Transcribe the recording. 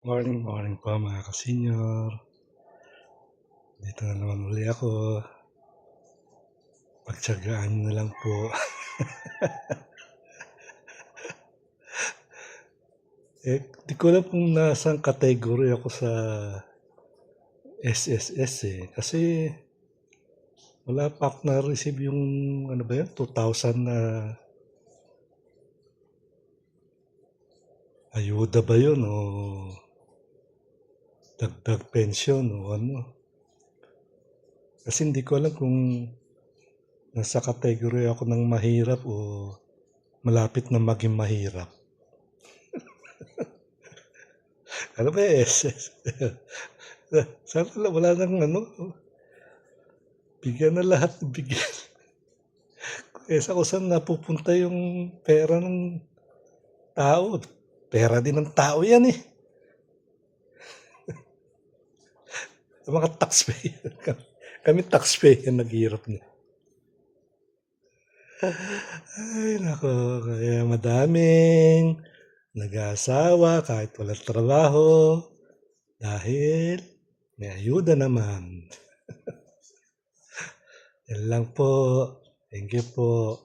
Morning, morning po mga ka-senior. Dito na naman uli ako. Pagtiyagaan niyo na lang po. Di ko alam kung nasang category ako sa SSS kasi wala pa ako na-receive yung 2,000 na ayuda ba yun o dagdag pension o ano. Kasi hindi ko alam kung nasa category ako ng mahirap o malapit na maging mahirap. Ano ba SS? Sana wala nang bigyan na lahat, bigyan. Kesa kung saan napupunta yung pera ng tao. Pera din ng tao yan eh. Mga taxpayer. Kami taxpayer naghihirap na. Ay nako, kaya madaming nag-aasawa kahit walang trabaho dahil may ayuda naman. Yan lang po. Thank you po.